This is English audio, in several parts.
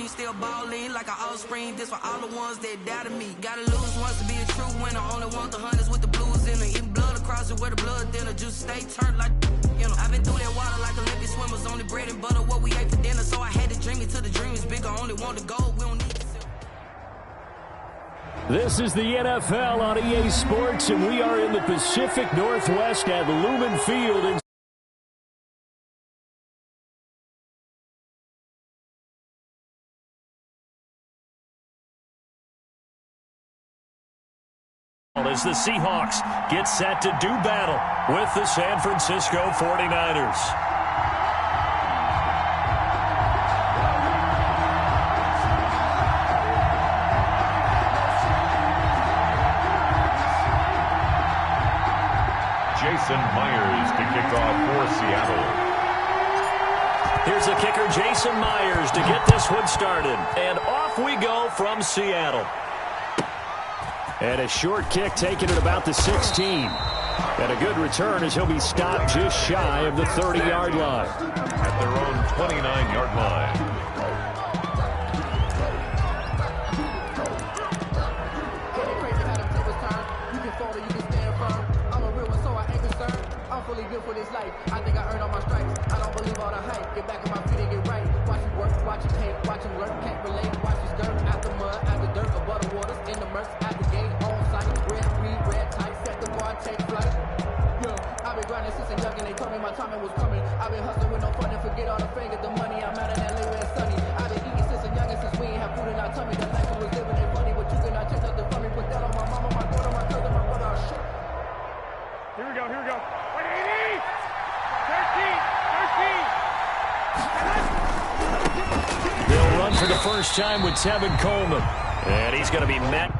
we still ballin' like an offspring. This for all the ones that doubted me. Gotta lose once to be a true winner. Only want the hunters with the blues in her. Eating blood across it where the blood thinner. Juice stay turned like, you know. I've been through that water like Olympic swimmers. Only bread and butter what we ate for dinner. So I had to dream it till the dream is bigger. Only want the gold, we don't need it. This is the NFL on EA Sports, and we are in the Pacific Northwest at Lumen Field in as the Seahawks get set to do battle with the San Francisco 49ers. Jason Myers to kick off for Seattle. Here's the kicker, Jason Myers, to get this one started. And off we go from Seattle. And a short kick taken at about the 16. And a good return as he'll be stopped just shy of the 30-yard line. At their own 29-yard line. Good for this life. I think I earned all my stripes. I don't believe all the hype. Get back on my feet and get right. Watch him work, watch him hate, watch him lurk, can't relate. Watch him skirt out the mud, out the dirt, above the waters, in the murks, at the gate, on site. Red, green, red, tight, set the bar, take flight. Yeah, I've been grinding since a youngin'. They told me my timing was coming. I've been hustling with no fun and forget all the fame, get the money. I'm out of that LA where sunny. I've been eating since a youngin', since we ain't have food in our tummy. The life we was living ain't funny, but you cannot take nothing from me. Put that on my mama, my daughter, my cousin, my brother. Oh, shit. Here we go, here we go. 180! 13! They'll run for the first time with Tevin Coleman. And he's going to be met.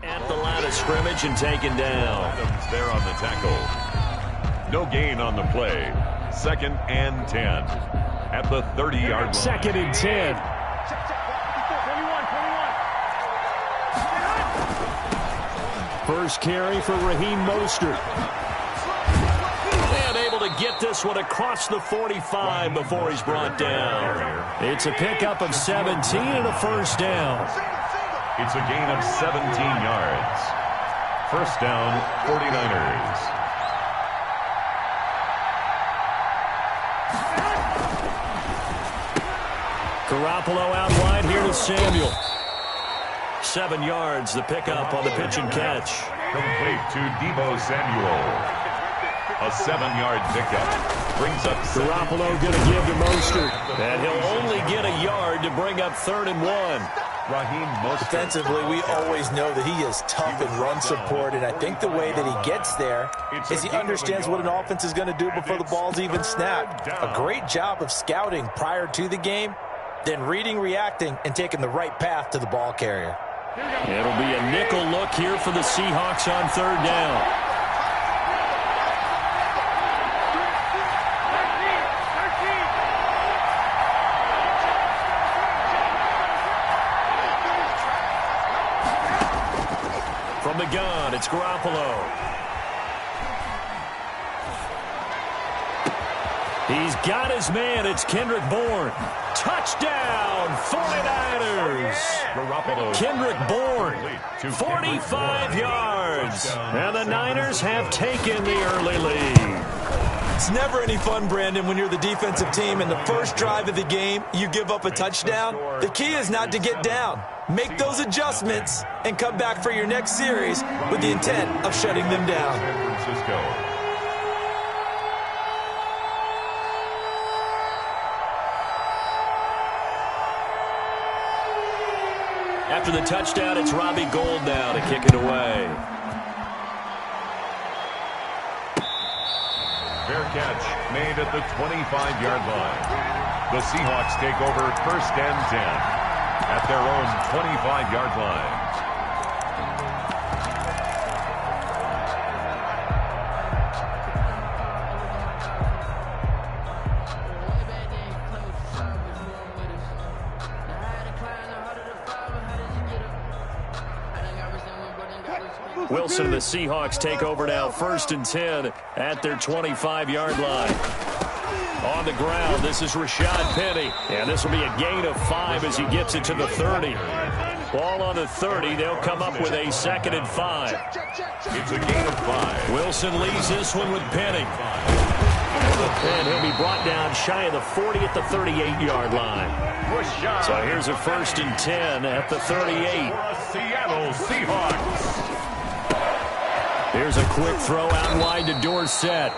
At the line of scrimmage and taken down. Adams there on the tackle. No gain on the play. 2nd and 10. At the 30-yard line. 2nd and 10. 21. First carry for Raheem Mostert. And able to get this one across the 45 before he's brought down. It's a pickup of 17 and a first down. It's a gain of 17 yards. First down, 49ers. Garoppolo out wide here to Samuel. 7 yards, the pickup on the pitch and catch. Complete to Deebo Samuel. A 7-yard pickup. Brings up Garoppolo going to give to Mostert. And he'll only get a yard to bring up 3rd and 1. Raheem Mostert. Defensively, we always know that he is tough in run support, and I think the way that he gets there is he understands what an offense is going to do before the ball's even snapped. A great job of scouting prior to the game, then reading, reacting, and taking the right path to the ball carrier. It'll be a nickel look here for the Seahawks on 3rd down. From the gun, it's Garoppolo. He's got his man. It's Kendrick Bourne. Touchdown, 49ers. Kendrick Bourne, 45 yards. And the Niners have taken the early lead. It's never any fun, Brandon, when you're the defensive team and the first drive of the game, you give up a touchdown. The key is not to get down. Make those adjustments and come back for your next series with the intent of shutting them down. San Francisco. After the touchdown, it's Robbie Gould now to kick it away. Fair catch made at the 25-yard line. The Seahawks take over 1st and 10 at their own 25-yard line. Wilson and the Seahawks take over now, 1st and 10 at their 25-yard line. On the ground, this is Rashad Penny, and this will be a gain of 5 as he gets it to the 30. Ball on the 30, they'll come up with a 2nd and 5. It's a gain of 5. Wilson leaves this one with Penny. And he'll be brought down shy of the 40 at the 38-yard line. So here's a 1st and 10 at the 38. Seattle Seahawks. Here's a quick throw out wide to Dorsett.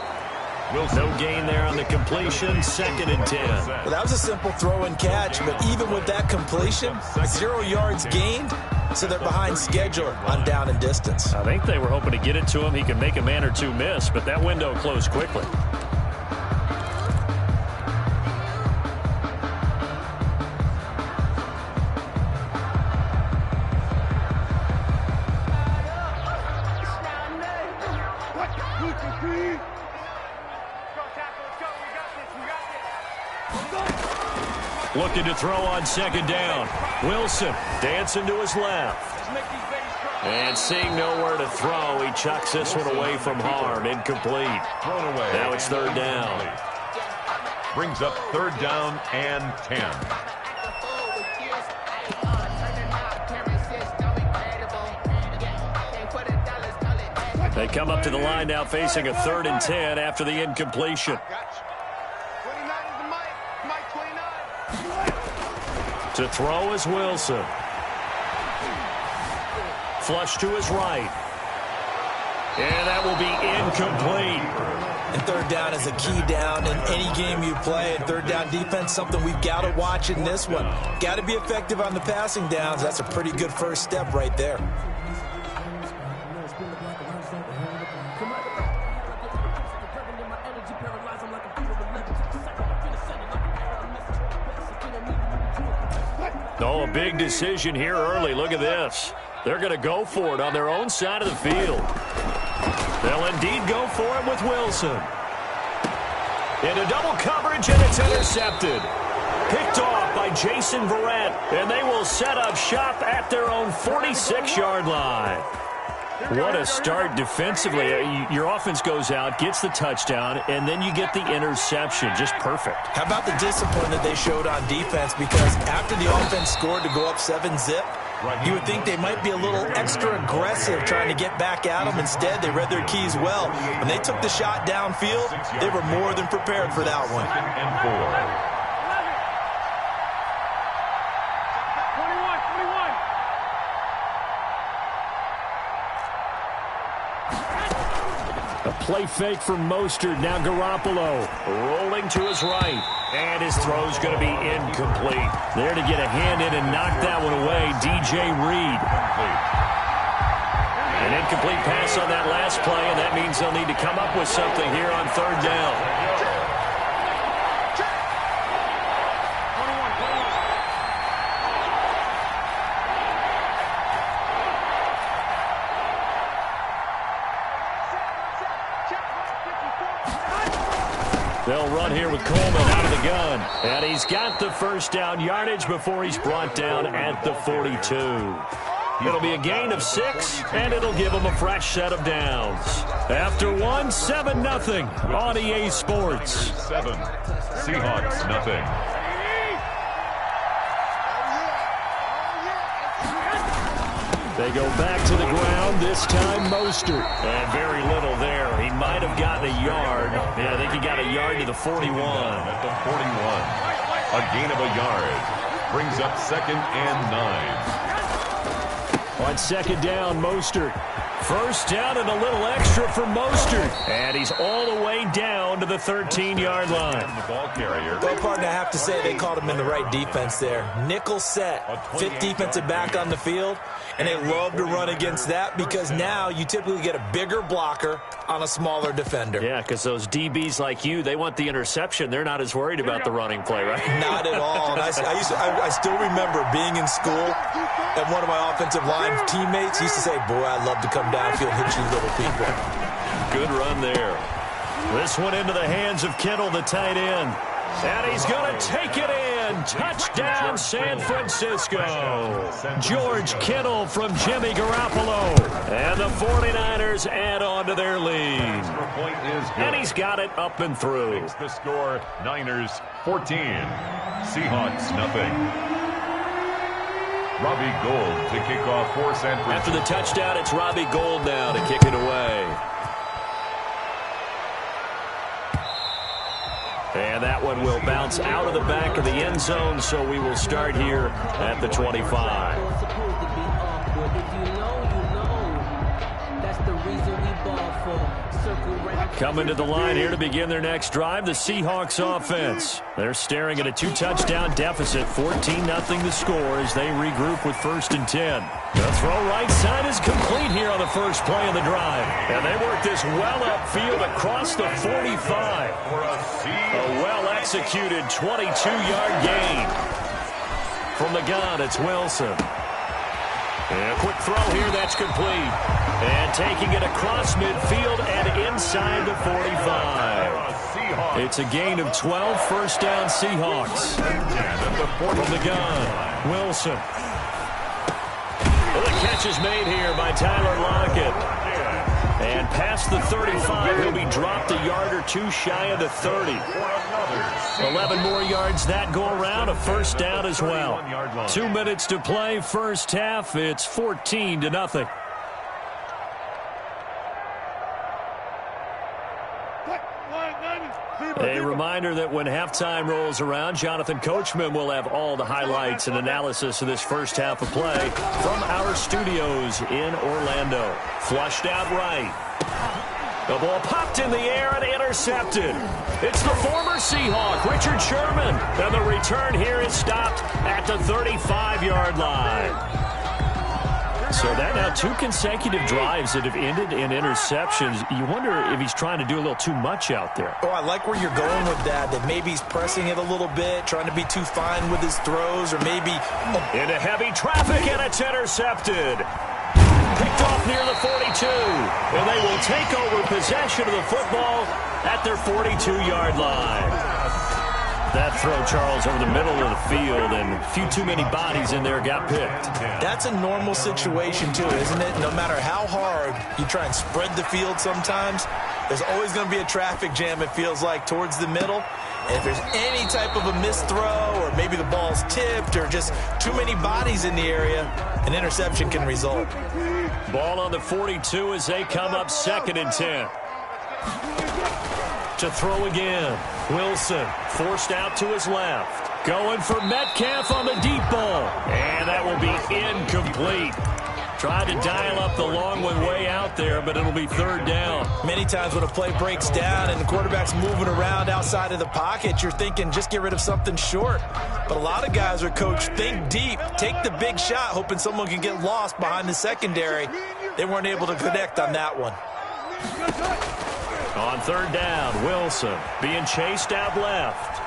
No gain there on the completion, 2nd and 10. Well, that was a simple throw and catch, but even with that completion, 0 yards gained, so they're behind schedule on down and distance. I think they were hoping to get it to him. He could make a man or two miss, but that window closed quickly. Looking to throw on 2nd down. Wilson dancing to his left. And seeing nowhere to throw, he chucks this one away from harm. Incomplete. Thrown away. Now it's 3rd down. Brings up 3rd down and 10. They come up to the line now facing a 3rd and 10 after the incompletion. To throw is Wilson. Flush to his right. And that will be incomplete. And 3rd down is a key down in any game you play. And 3rd down defense, something we've got to watch in this one. Got to be effective on the passing downs. That's a pretty good first step right there. Oh, a big decision here early. Look at this. They're going to go for it on their own side of the field. They'll indeed go for it with Wilson. Into double coverage, and it's intercepted. Picked off by Jason Verrett, and they will set up shop at their own 46-yard line. What a start defensively. Your offense goes out, gets the touchdown, and then you get the interception. Just perfect. How about the discipline that they showed on defense? Because after the offense scored to go up 7-zip, you would think they might be a little extra aggressive trying to get back at them. Instead, they read their keys well. When they took the shot downfield, they were more than prepared for that one. And 4. A play fake from Mostert. Now Garoppolo rolling to his right. And his throw's going to be incomplete. There to get a hand in and knock that one away, DJ Reed. An incomplete pass on that last play, and that means they'll need to come up with something here on 3rd down. They'll run here with Coleman out of the gun. And he's got the 1st down yardage before he's brought down at the 42. It'll be a gain of 6, and it'll give them a fresh set of downs. After one, 7-0 on EA Sports. 7. Seahawks, nothing. They go back to the ground, this time Mostert. And very little there. He might have gotten a yard. Yeah, I think he got a yard to the 41. At the 41. A gain of a yard. Brings up 2nd and 9. On 2nd down, Mostert First down and a little extra for Mostert. And he's all the way down to the 13-yard line. The ball carrier. Well, partner, I have to say they called him in the right defense there. Nickel set, fifth defensive back on the field, and they love to run against that because now you typically get a bigger blocker on a smaller defender. Yeah, because those DBs like you, they want the interception. They're not as worried about the running play, right? Not at all. And I still remember being in school, and one of my offensive line teammates used to say, boy, I'd love to come downfield and hit you little people. Good run there. This one into the hands of Kittle, the tight end. And he's going to take it in. Touchdown, San Francisco. George Kittle from Jimmy Garoppolo. And the 49ers add on to their lead. And he's got it up and through. Makes the score Niners 14. Seahawks nothing. Robbie Gould to kick off for San Francisco. After the touchdown, it's Robbie Gould now to kick it away. And that one will bounce out of the back of the end zone, so we will start here at the 25. Coming to the line here to begin their next drive, the Seahawks offense. They're staring at a 2-touchdown deficit, 14-0 the score as they regroup with 1st and 10. The throw right side is complete here on the first play of the drive. And they work this well upfield across the 45. A well-executed 22-yard gain. From the gun, it's Wilson. And a quick throw here, that's complete. And taking it across midfield and inside the 45. It's a gain of 12, first down Seahawks. From the gun, Wilson. Well, the catch is made here by Tyler Lockett. And past the 35, he'll be dropped a yard or two shy of the 30. 11 more yards that go around, a first down as well. 2 minutes to play, first half. It's 14-0. A reminder that when halftime rolls around, Jonathan Coachman will have all the highlights and analysis of this first half of play from our studios in Orlando. Flushed out right. The ball popped in the air and intercepted. It's the former Seahawk, Richard Sherman. And the return here is stopped at the 35-yard line. So that now 2 consecutive drives that have ended in interceptions. You wonder if he's trying to do a little too much out there. Oh, I like where you're going with that maybe he's pressing it a little bit, trying to be too fine with his throws, or maybe... Into heavy traffic, and it's intercepted. Picked off near the 42. And they will take over possession of the football at their 42-yard line. That throw, Charles, over the middle of the field, and a few too many bodies in there got picked. That's a normal situation, too, isn't it? No matter how hard you try and spread the field sometimes, there's always going to be a traffic jam, it feels like, towards the middle. And if there's any type of a missed throw, or maybe the ball's tipped, or just too many bodies in the area, an interception can result. Ball on the 42 as they come up 2nd and 10. To throw again. Wilson forced out to his left. Going for Metcalf on the deep ball. And that will be incomplete. Tried to dial up the long one way out there, but it'll be 3rd down. Many times when a play breaks down and the quarterback's moving around outside of the pocket, you're thinking just get rid of something short. But a lot of guys are coached, think deep, take the big shot, hoping someone can get lost behind the secondary. They weren't able to connect on that one. On 3rd down, Wilson being chased out left.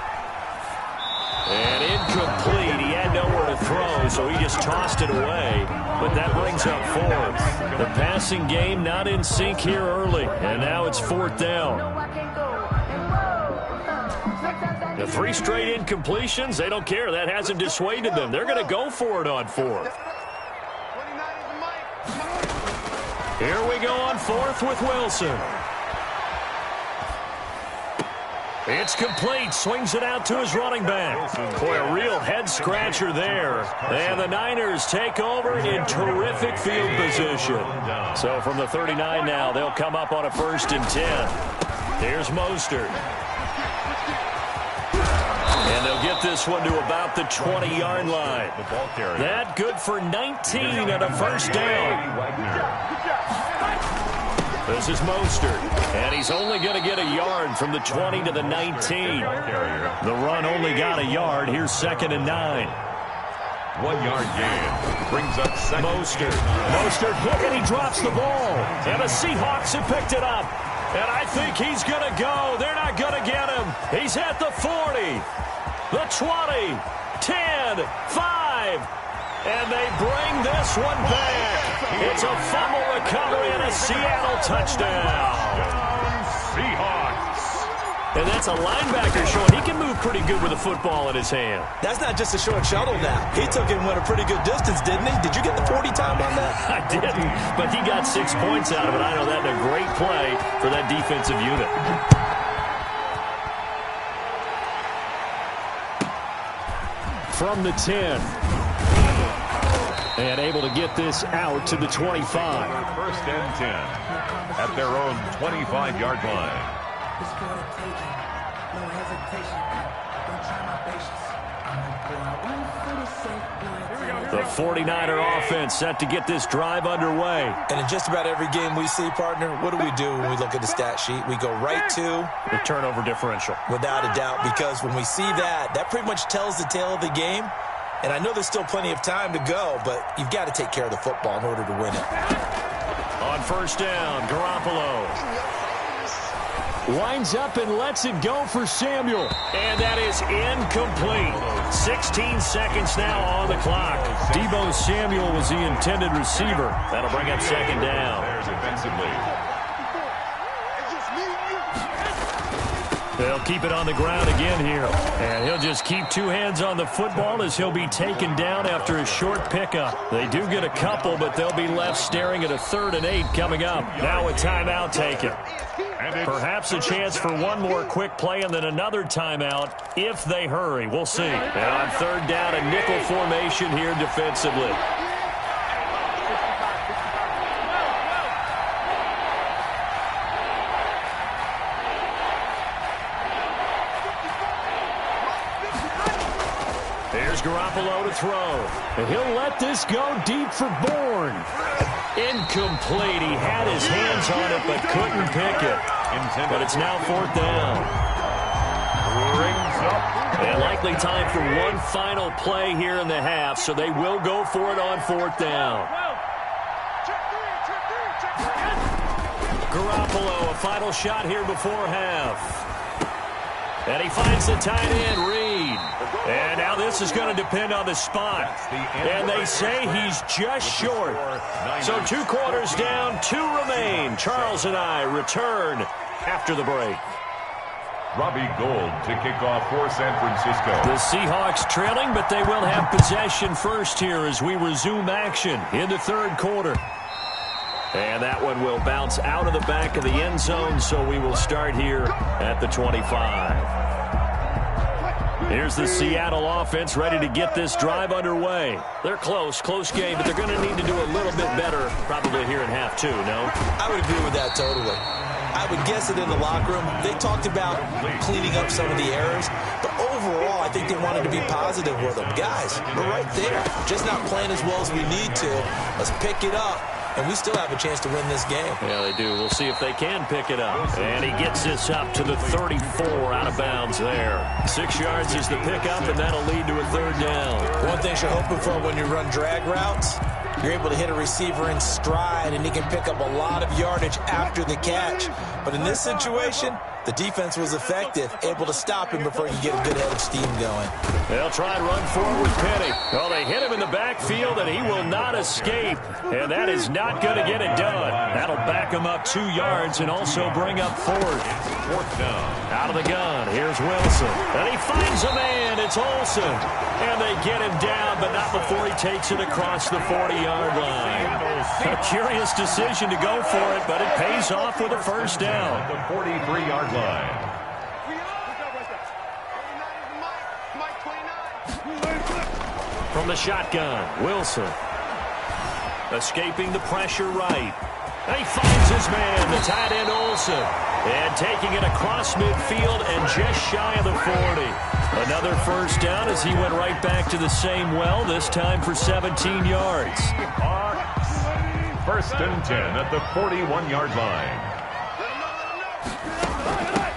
And incomplete. He had nowhere to throw, so he just tossed it away. But that brings up 4th. The passing game not in sync here early. And now it's 4th down. The 3 straight incompletions, they don't care. That hasn't dissuaded them. They're going to go for it on 4th. Here we go on 4th with Wilson. It's complete. Swings it out to his running back. Boy, a real head-scratcher there. And the Niners take over in terrific field position. So from the 39 now, they'll come up on a 1st and 10. Here's Mostert. And they'll get this one to about the 20-yard line. That good for 19 and a 1st down. This is Mostert, and he's only going to get a yard from the 20 to the 19. The run only got a yard. Here's 2nd and 9. 1 yard gain brings up second. Mostert hit, and he drops the ball. And the Seahawks have picked it up. And I think he's going to go. They're not going to get him. He's at the 40, the 20, 10, 5. And they bring this one back. It's a fumble recovery and a Seattle touchdown. Seahawks. And that's a linebacker showing he can move pretty good with a football in his hand. That's not just a short shuttle now. He took it and went a pretty good distance, didn't he? Did you get the 40 time on that? I didn't, but he got 6 points out of it. I know that's a great play for that defensive unit. From the 10. And able to get this out to the 25. 1st and 10 at their own 25-yard line. The 49er offense set to get this drive underway. And in just about every game we see, partner, what do we do when we look at the stat sheet? We go right to the turnover differential. Without a doubt, because when we see that pretty much tells the tale of the game. And I know there's still plenty of time to go, but you've got to take care of the football in order to win it. On 1st down, Garoppolo winds up and lets it go for Samuel. And that is incomplete. 16 seconds now on the clock. Deebo Samuel was the intended receiver. That'll bring up 2nd down. There's defensively. They'll keep it on the ground again here. And he'll just keep 2 hands on the football as he'll be taken down after a short pickup. They do get a couple, but they'll be left staring at a 3rd and 8 coming up. Now a timeout taken. Perhaps a chance for one more quick play and then another timeout if they hurry. We'll see. And on 3rd down, a nickel formation here defensively. Here's Garoppolo to throw. And he'll let this go deep for Bourne. Incomplete. He had his hands on it but couldn't pick it. But it's now 4th down. Rings up. And likely time for one final play here in the half, so they will go for it on 4th down. Garoppolo, a final shot here before half. And he finds the tight end, Reed. And now this is going to depend on the spot. And they say he's just short. So 2 quarters down, 2 remain. Charles and I return after the break. Robbie Gould to kick off for San Francisco. The Seahawks trailing, but they will have possession first here as we resume action in the 3rd quarter. And that one will bounce out of the back of the end zone, so we will start here at the 25. Here's the Seattle offense ready to get this drive underway. They're close game, but they're going to need to do a little bit better probably here in half 2, no? I would agree with that totally. I would guess it in the locker room. They talked about cleaning up some of the errors, but overall, I think they wanted to be positive with them. Guys, we're right there. Just not playing as well as we need to. Let's pick it up. And we still have a chance to win this game. Yeah, they do. We'll see if they can pick it up. And he gets this up to the 34 out of bounds there. 6 yards is the pickup, and that'll lead to a 3rd down. One thing you're hoping for when you run drag routes, you're able to hit a receiver in stride, and he can pick up a lot of yardage after the catch. But in this situation, the defense was effective, able to stop him before he could get a good head of steam going. They'll try and run forward with Penny. Well, they hit him in the backfield, and he will not escape. And that is not going to get it done. That'll back him up 2 yards and also bring up 4th. 4th down. Out of the gun, here's Wilson. And he finds a man. It's Olsen. And they get him down, but not before he takes it across the 40-yard line. A curious decision to go for it, but it pays off with a 1st down. The 43-yard line. From the shotgun, Wilson. Escaping the pressure right. And he finds his man, the tight end Olsen. And taking it across midfield and just shy of the 40. Another 1st down as he went right back to the same well, this time for 17 yards. First and 10 at the 41-yard line.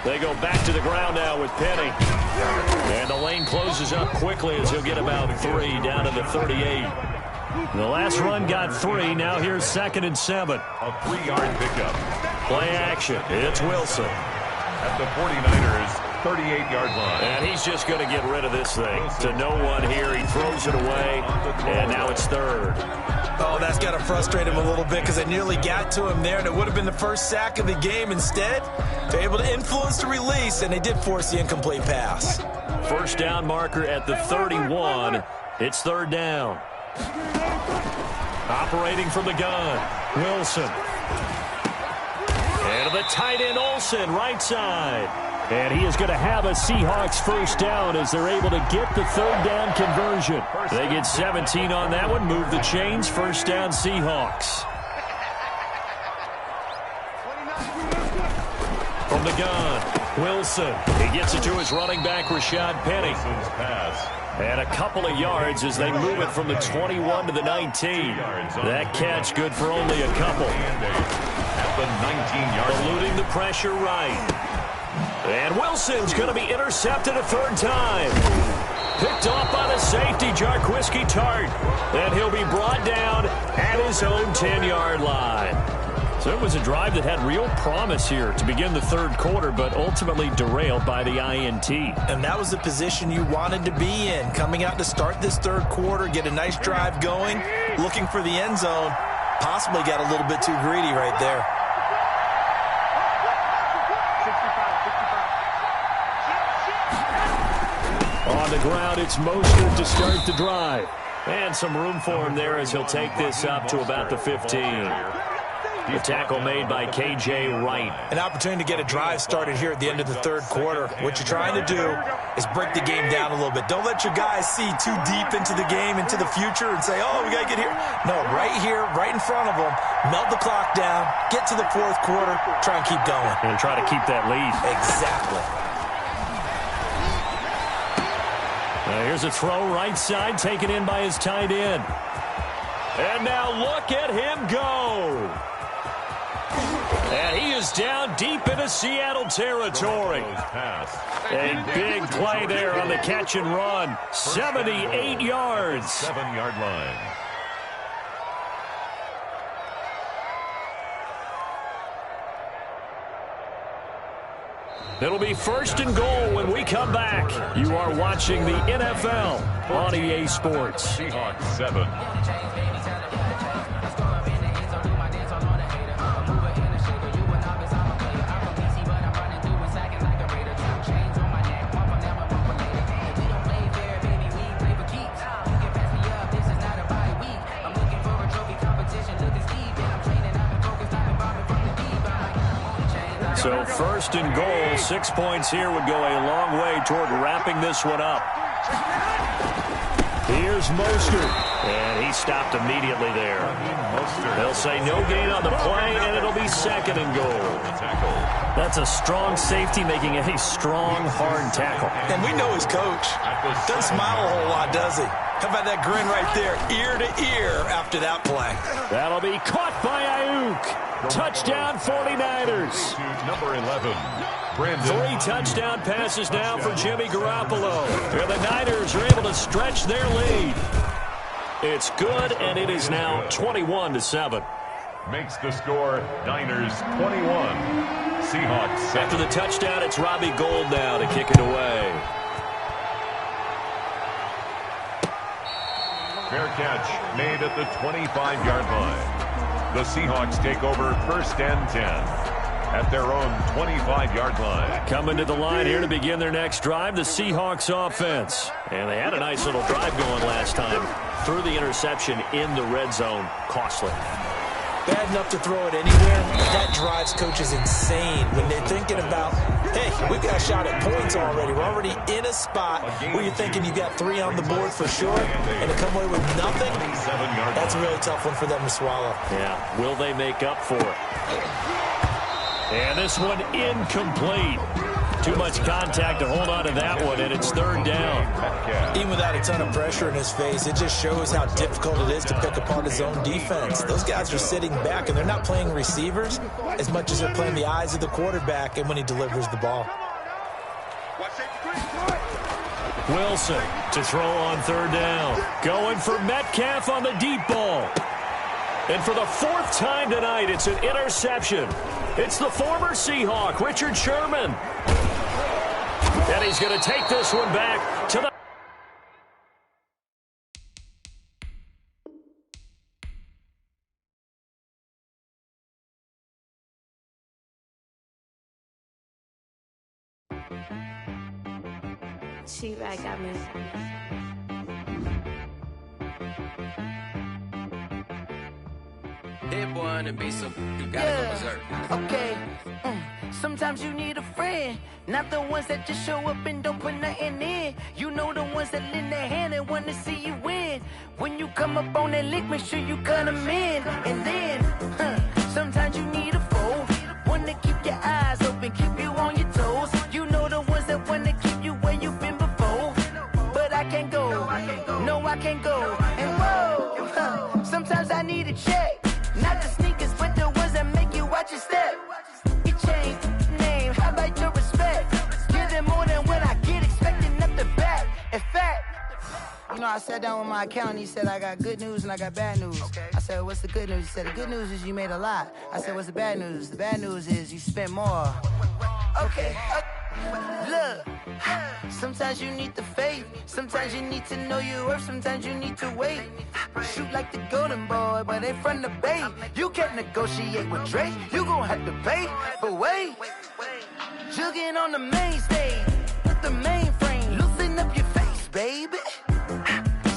They go back to the ground now with Penny. And the lane closes up quickly as he'll get about 3 down to the 38. The last run got 3. Now here's 2nd and 7. A 3-yard pickup. Play action. It's Wilson. At the 49ers' 38-yard line. And he's just going to get rid of this thing. To no one here. He throws it away. And now it's 3rd. Oh, that's got to frustrate him a little bit because they nearly got to him there, and it would have been the first sack of the game. Instead, they're able to influence the release, and they did force the incomplete pass. First down marker at the 31. It's 3rd down. Operating from the gun, Wilson. And the tight end, Olsen, right side. And he is going to have a Seahawks first down as they're able to get the 3rd down conversion. They get 17 on that one, move the chains, first down Seahawks. From the gun, Wilson. He gets it to his running back, Rashad Penny. And a couple of yards as they move it from the 21 to the 19. That catch good for only a couple. At the 19-yard line. Eluding the pressure right. And Wilson's going to be intercepted a 3rd time. Picked off by the safety, Jarquiski Tart. And he'll be brought down at his own 10-yard line. So it was a drive that had real promise here to begin the 3rd quarter, but ultimately derailed by the INT. And that was the position you wanted to be in. Coming out to start this 3rd quarter, get a nice drive going, looking for the end zone. Possibly got a little bit too greedy right there. On the ground, it's Mostert to start the drive. And some room for him there as he'll take this up to about the 15. The tackle made by K.J. Wright. An opportunity to get a drive started here at the end of the 3rd quarter. What you're trying to do is break the game down a little bit. Don't let your guys see too deep into the game, into the future, and say, oh, we got to get here. No, right here, right in front of them, melt the clock down, get to the 4th quarter, try and keep going. And try to keep that lead. Exactly. Here's a throw right side, taken in by his tight end. And now look at him go. And he is down deep into Seattle territory. A big play there on the catch and run. 78 yards. 7-yard line. It'll be 1st and goal when we come back. You are watching the NFL on EA Sports. Seahawks 7. So 1st and goal, 6 points here would go a long way toward wrapping this one up. Here's Mostert, and he stopped immediately there. They'll say no gain on the play, and it'll be 2nd and goal. That's a strong safety making a strong, hard tackle. And we know his coach. Doesn't smile a whole lot, does he? How about that grin right there, ear to ear after that play? That'll be caught by Ayuk. Touchdown 49ers. Number 11, Brandon. 3 touchdown passes now for Jimmy Garoppolo. And the Niners are able to stretch their lead. It's good, and it is now 21-7. Makes the score Niners 21. Seahawks 7. After the touchdown, it's Robbie Gould now to kick it away. Fair catch made at the 25-yard line. The Seahawks take over 1st and 10 at their own 25-yard line. Coming to the line here to begin their next drive, the Seahawks offense. And they had a nice little drive going last time. Threw the interception in the red zone. Costly. Bad enough to throw it anywhere. That drives coaches insane when they're thinking about, hey, we've got a shot at points already. We're already in a spot where you're thinking you've got 3 on the board for sure, and to come away with nothing, that's a really tough one for them to swallow. Yeah, will they make up for it? And this one incomplete. Too much contact to hold on to that one, and it's third down. Even without a ton of pressure in his face, it just shows how difficult it is to pick apart his own defense. Those guys are sitting back, and they're not playing receivers as much as they're playing the eyes of the quarterback and when he delivers the ball. Wilson to throw on third down. Going for Metcalf on the deep ball. And for the fourth time tonight, it's an interception. It's the former Seahawk, Richard Sherman. And he's going to take this one back to the... She-Rag got me. Hit boy on the beat, so you gotta go berserk. Okay. Sometimes you need a friend, not the ones that just show up and don't put nothing in. You know the ones that lend their hand and want to see you win. When you come up on that lick, make sure you cut them in. And then, sometimes you need a foe, one to keep your eyes open, keep you on your toes. You know the ones that want to keep you where you've been before. But I can't go, no I can't go. And whoa, sometimes I need a check. Not the sneakers, but the ones that make you watch your step. You change name, how about your respect? Give them more than what I get, expecting up the back. In fact, you know, I sat down with my accountant, he said, I got good news and I got bad news. Okay. I said, what's the good news? He said, the good news is you made a lot. I said, what's the bad news? The bad news is you spent more. Okay. Look, sometimes you need the faith, sometimes you need to know your worth, sometimes you need to wait. Shoot like the golden boy, but in front of Bay. You can't negotiate with Drake, you gon' have to pay. But wait, jugging on the main stage, with the mainframe, loosen up your face, baby.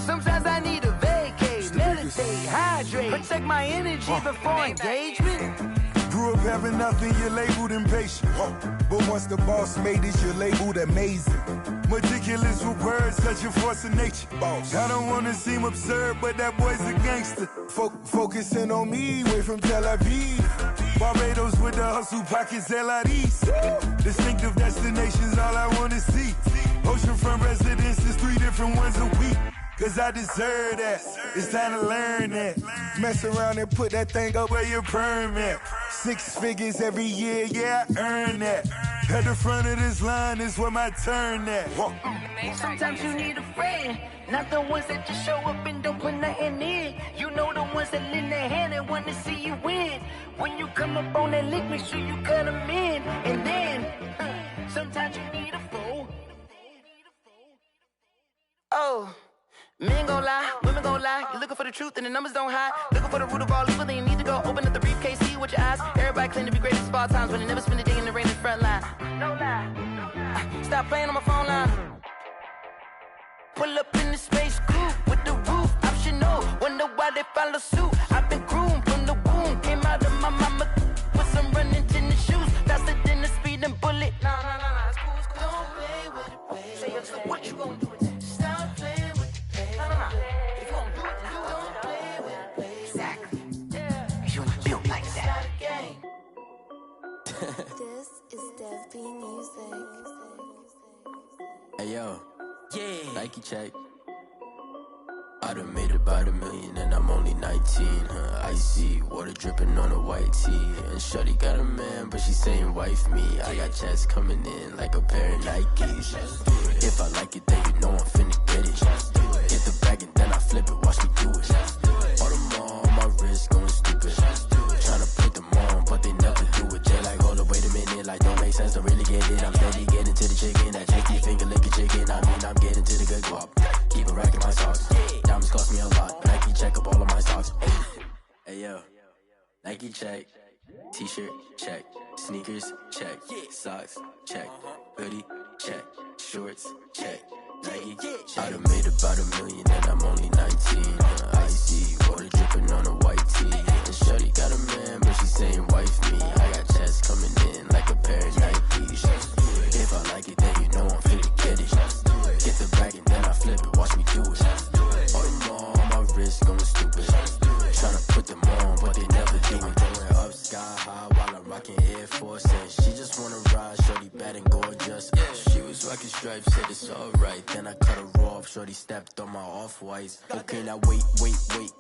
Sometimes I need a vacate, meditate, hydrate, protect my energy before engagement. Grew up having nothing, you're labeled impatient. But once the boss made it, you're labeled amazing. Meticulous with words, such a force of nature. I don't want to seem absurd, but that boy's a gangster. Focusing on me, way from Tel Aviv. Barbados with the hustle pockets, LIDs. Distinctive destinations, all I want to see. Oceanfront residences, 3 different ones a week. Cause I deserve that, it's time to learn that. Mess around and put that thing up where your permit. 6 figures every year, yeah, I earn that. At the front of this line is where my turn at. Sometimes you need a friend, not the ones that just show up and don't put nothing in. You know the ones that lend their hand and want to see you win. When you come up on that lick, make sure you cut them in. And then, sometimes you need a foe. Oh. Men gon' lie, women gon' lie. You're looking for the truth and the numbers don't hide. Looking for the root of all evil, then you need to go open up the briefcase, see with your eyes. Everybody claim to be greatest of all times, but they never spend a day in the rain in the front line. No lie. Stop playing on my phone line. Pull up in the space coupe with the roof optional. Wonder why they follow suit. I've been groomed from the womb. Came out of my mama with some running tennis shoes. Faster than the speeding bullet. Nah, it's cool, it's cool. Don't play with it, baby. Say it, so what you gon' do? Stop playing. If you gon' do it, then don't play with it, baby. Exactly. You ain't built like that. This is Dev B Music. Hey yo, yeah. Nike check. I done made about $1 million and I'm only 19. Icy water dripping on a white tee. And shorty got a man, but she saying wife me. I got checks coming in like a pair of Nikes. If I like it, then you know I'm finna get it. Get the bag and then I flip it, watch me do it. All them on my wrist going stupid. Tryna put them on, but they never do it. Jay like, hold up, wait a minute, like don't make sense, don't really get it. I'm steady getting to the chicken, that cheeky finger licking chicken. I mean, I'm getting to the good guap. Keep a rack in my socks. Diamonds cost me a lot. Nike check up all of my socks. Hey yo, Nike check. T-shirt check. Sneakers check. Socks check. Hoodie check. Shorts check. Nike. I done made about $1 million and I'm only 19. Icy water dripping on a white tee. And shorty got a man, but she saying wife me. I got checks coming in like a pair of Nikes. If I like it, then you know I'm finna get it. Get the bag and then I flip it, watch me do it. All them on my wrist going stupid. Tryna put them on, but they never do it. Going up sky high while I'm rocking Air Force. And she just wanna ride, shorty bad and gorgeous. it's alright. Then I cut her off, shorty stepped on my off-whites. Okay, now wait.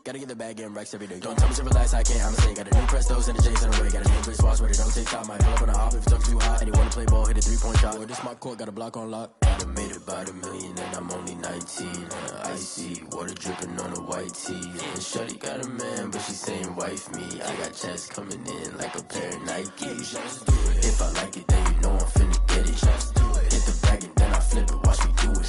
Gotta get the bag in racks every day. Don't tell me to relax, I can't, I'ma say. Got a new Prestos and a Jason away. Got a new Chris Boss where they don't take time. Might pull up on a hop if it's up too hot. And you wanna play ball, hit a 3-point shot. Or this my court, got a block on lock. I done made it by the million and I'm only 19. Icy, water dripping on a white tee. And shorty got a man, but she saying wife me. I got checks coming in like a pair of Nikes. If I like it, then you know I'm finna get it. Hit the bag and then I flip it, watch me do it.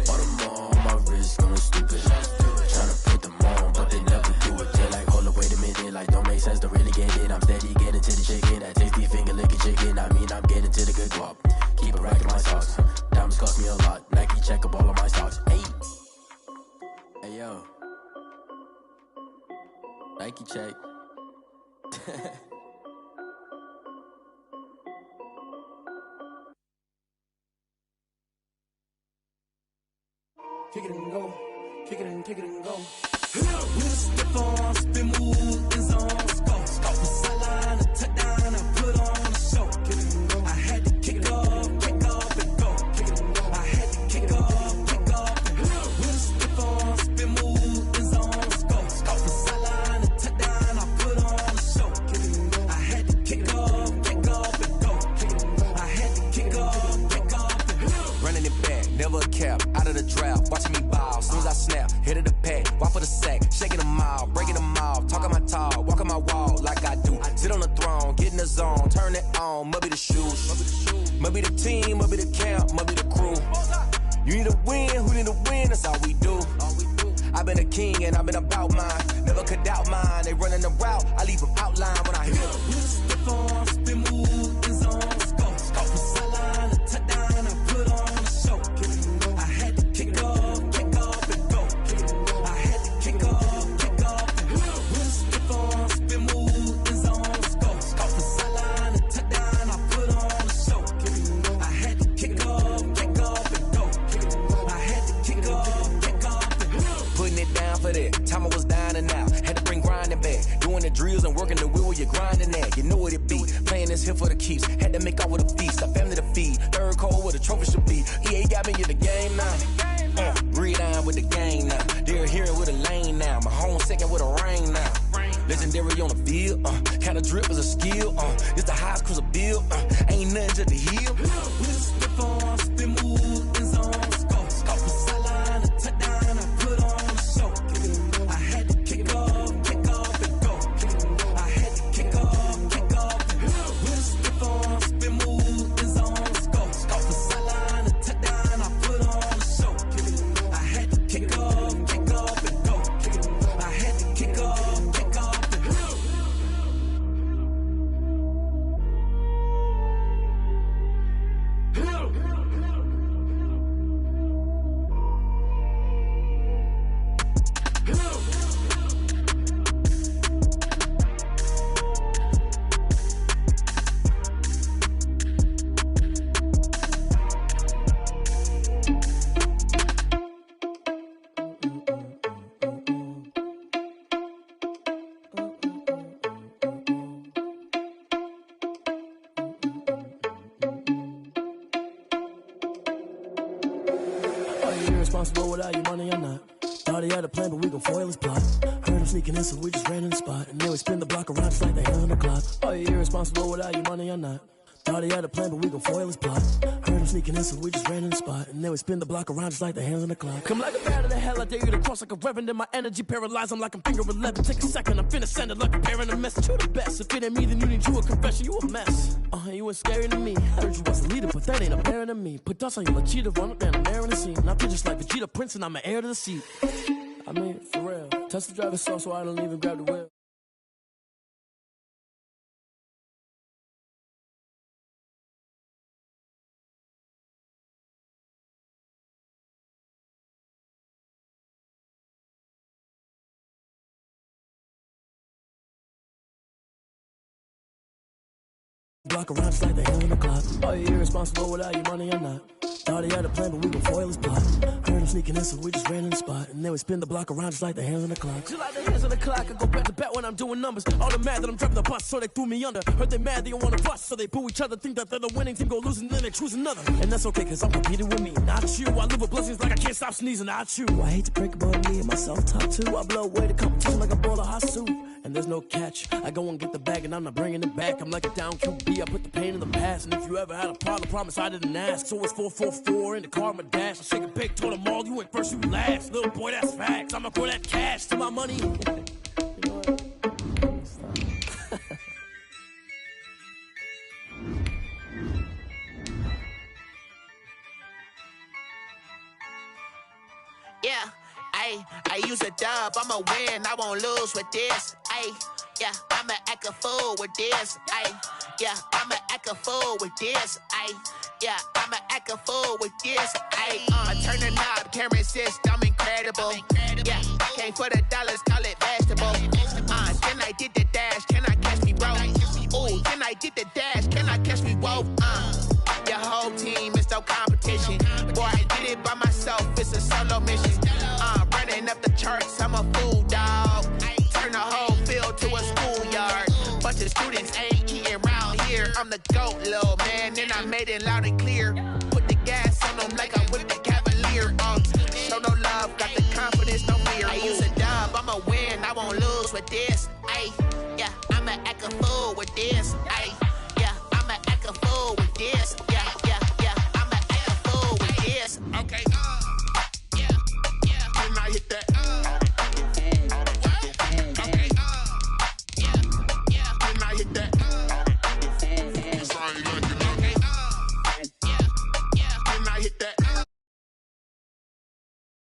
Bought them all, my wrist going stupid. Tryna put them on, but they never do it. They're like, hold up, wait a minute, like don't make sense, don't really get it. I'm steady getting to the chicken, that tasty finger licking chicken. I mean, I'm getting to the good guap. Keep a rack in my socks. Diamonds cost me a lot. Nike check up all of my stocks. Hey yo, Nike check. Kick it and go, kick it and go. With a stiff on, spin move, in zone, go. From sideline to touchdown, I put on a show. Kick it and go. I had to kick off and go. Kick it and go. I had to kick off and go. With a stiff on, spin move, in zone, go. From sideline to touchdown, I put on a show. Kick it and go. I had to kick off and go. Kick it and go. I had to kick off and go. Running it back, never a cap, out of the draft, watching me ball. Soon as I snap, hit of the pack, walk for the sack, shaking them all, breaking them off, talking my talk, walking my wall like I do. Sit on the throne, get in the zone, turn it on, must be the shoes, must be the team, must be the camp, must be the crew. You need to win, who need to win, that's all we do. I've been a king and I've been about mine, never could doubt mine. They running the route, I leave them outline when I hit them. You step on, spin move, in zone, go. From sideline to touchdown, I put on a show. I had to kick off and go. I had to kick off and go. With a stiff on, spin move, in zone, go. From sideline to touchdown, I put on a show. I had to kick off and go. I had to kick off and go. Putting it down for that. Time I was down and out. Had to bring grinding back. Doing the drills and working the wheel where you're grinding at. You know what it be. Playing this here for the keeps. Had to make off with a feast. A family to feed. Third cold where the trophy should be. EA got me in the game now. Breathe on with the game now. They're here with a lane now. My home second with a rain now. Legendary on the field. Kinda drip is a skill. It's the highest cruiser bill. Ain't nothing to the hill. With a stiff on, spin move, in zone, go. From sideline to touchdown, I put on a show. I had to kick off and go. I had to kick off and go. With a stiff on, spin move, in zone, go. From sideline to touchdown, I put on a show. I had to kick off and go. I had to kick off and go. Irresponsible without your money or not. Thought he had a plan, but we gon' foil his plot. Heard him sneaking in, so we just ran in the spot. And then we spin the block around just like the hand on the clock. Are you irresponsible without your money or not? Thought he had a plan, but we gon' foil his plot. Heard him sneaking in, so we just ran in the spot. And then we spin the block around just like the hands on the clock. Come like a bat of the hell, I dare you to cross like a reverend. And my energy paralyzed, I'm like I'm finger 11. Take a second, I'm finna send it like a parent a message. You the best, if it ain't me, then you need you a confession. You a mess, you ain't scary to me. Heard you was a leader, but that ain't a parent to me. Put dust on you like cheetah, run up down the air in the scene. Now I just like Vegeta Prince, and I'm an heir to the seat. I mean, for real. Test the driver's sauce so I don't even grab the wheel. Block around just like the hell in the clock. Are you irresponsible without your money or not? Thought he had a plan, but we gon' foil his plot. Heard him sneaking in, so we just ran in the spot. And then we spin the block around just like the hands on the clock. Just like the hands on the clock, I go back to back when I'm doing numbers. All the mad that I'm driving the bus, so they threw me under. Heard they mad, they don't wanna bust, so they boo each other. Think that they're the winning team, go losing, then they choose another. And that's okay, cause I'm competing with me, not you. I live with blessings like I can't stop sneezing, not you. I hate to break it, but me and myself top two. I blow away the competition like a bowl of hot soup. And there's no catch. I go and get the bag and I'm not bringing it back. I'm like a down QB, I put the pain in the past. And if you ever had a problem, promise I didn't ask. So it's 4-4-4 in the car, my dash. I shake a big, told them all, you went first, you last. Little boy, that's facts. I'ma throw that cash to my money. You know what? Yeah, I use a dub, I'ma win, I won't lose with this. Yeah, I'ma act a fool with this. Yeah, I'ma act a fool with this. Yeah, I'ma act a fool with this. I turn the knob, can't resist, I'm incredible. Yeah, came for the dollars, call it vegetable. Then I did the dash, can I catch me, bro? Ooh, then I did the dash, can I catch me, whoa? Your whole team is no competition. Boy, I did it by myself, it's a solo mission. Running up the charts, I'm a fool, dog. Turn the whole field to a schoolyard. Bunch of students ain't eating round here. I'm the GOAT, little man, and I made it loud and clear.